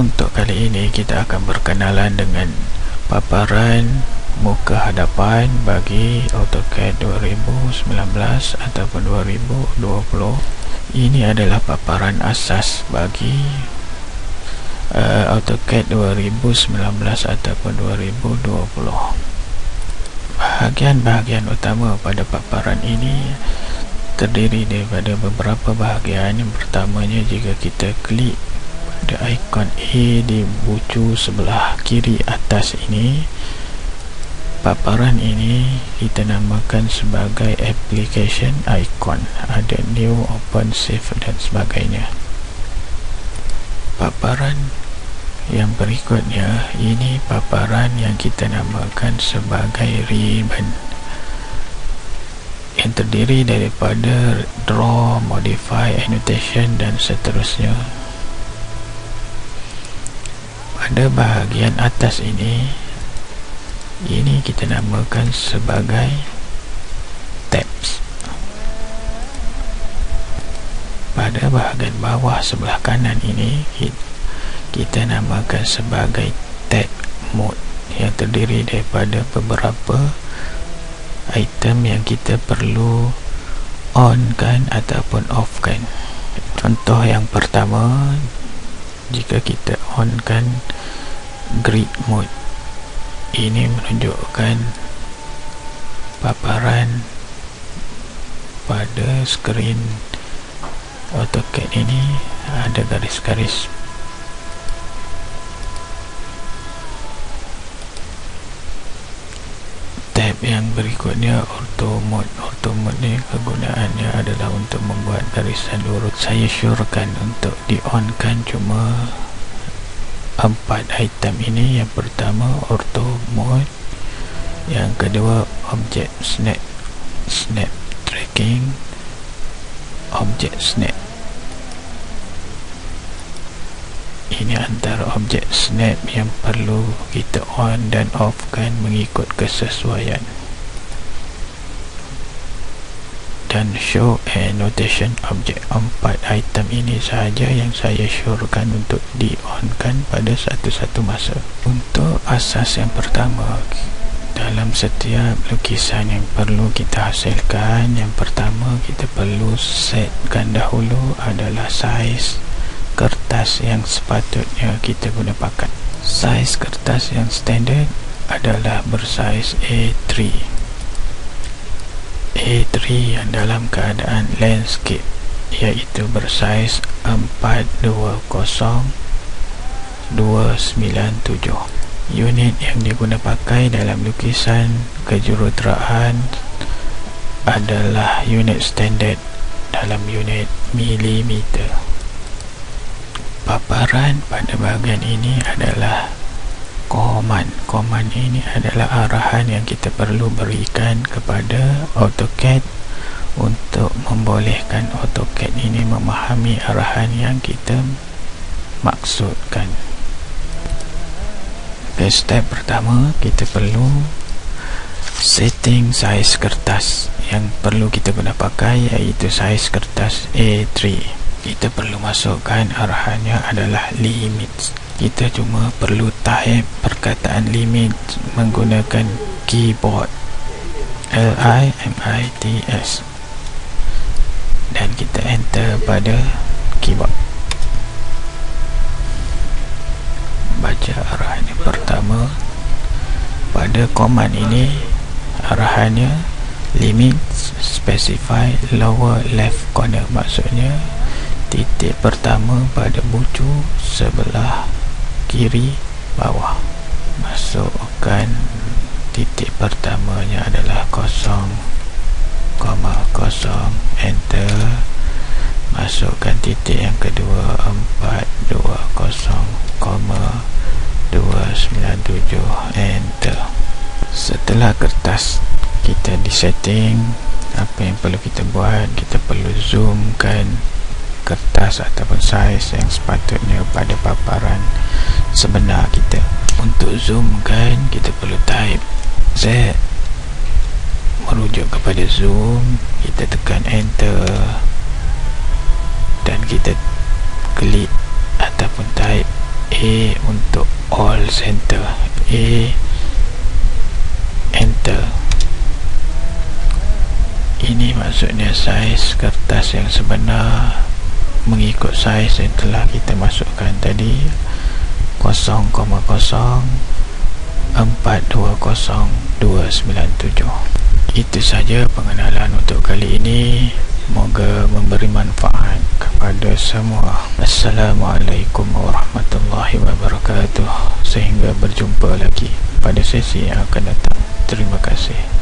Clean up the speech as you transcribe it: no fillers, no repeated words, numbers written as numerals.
Untuk kali ini kita akan berkenalan dengan paparan muka hadapan bagi AutoCAD 2019 ataupun 2020. Ini adalah paparan asas bagi AutoCAD 2019 ataupun 2020. Bahagian-bahagian utama pada paparan ini terdiri daripada beberapa bahagian. Yang pertamanya, jika kita klik pada ikon A di bucu sebelah kiri atas ini, paparan ini kita namakan sebagai application icon. Ada new, open, save dan sebagainya. Paparan yang berikutnya, ini paparan yang kita namakan sebagai ribbon, yang terdiri daripada draw, modify, annotation dan seterusnya. Pada bahagian atas ini kita namakan sebagai tabs. Pada bahagian bawah sebelah kanan ini kita namakan sebagai tab mode, yang terdiri daripada beberapa item yang kita perlu on kan ataupun off kan. Contoh yang pertama, jika kita on kan grid mode, ini menunjukkan paparan pada skrin AutoCAD ini ada garis-garis. Tab yang berikutnya auto mode. Auto mode ni kegunaannya adalah untuk membuat garisan lurus. Saya syorkan untuk di on kan cuma 4 item ini. Yang pertama auto mode, yang kedua object snap tracking, object snap. Ini antara objek snap yang perlu kita on dan off kan mengikut kesesuaian. Dan show annotation object. 4 item ini sahaja yang saya syorkan untuk di on kan pada satu-satu masa. Untuk asas yang pertama, dalam setiap lukisan yang perlu kita hasilkan, yang pertama kita perlu setkan dahulu adalah saiz kertas yang sepatutnya kita guna pakai. Saiz kertas yang standard adalah bersaiz A3 yang dalam keadaan landscape, iaitu bersaiz 420/297. Unit yang diguna pakai dalam lukisan kejuruteraan adalah unit standard dalam unit milimeter. Paparan pada bahagian ini adalah command. Command ini adalah arahan yang kita perlu berikan kepada AutoCAD untuk membolehkan AutoCAD ini memahami arahan yang kita maksudkan. Step pertama, kita perlu setting saiz kertas. Yang perlu kita guna pakai iaitu saiz kertas A3. Kita perlu masukkan arahannya adalah limits. Kita cuma perlu type perkataan limit menggunakan keyboard LIMITS dan kita enter pada keyboard. Baca arahannya. Pertama, pada command ini arahannya limit specify lower left corner, maksudnya titik pertama pada bucu sebelah kiri bawah. Masukkan titik pertamanya adalah 0,0, enter. Masukkan titik yang kedua 420,297, enter. Setelah kertas kita disetting, apa yang perlu kita buat, kita perlu zoomkan kertas ataupun saiz yang sepatutnya pada paparan sebenar kita. Untuk zoomkan, kita perlu type Z merujuk kepada zoom, kita tekan enter dan kita klik ataupun type A untuk all center, A, enter. Ini maksudnya saiz kertas yang sebenar mengikut saiz yang telah kita masukkan tadi, 0,0420,297. Itu saja pengenalan untuk kali ini. Moga memberi manfaat kepada semua. Assalamualaikum warahmatullahi wabarakatuh. Sehingga berjumpa lagi pada sesi yang akan datang. Terima kasih.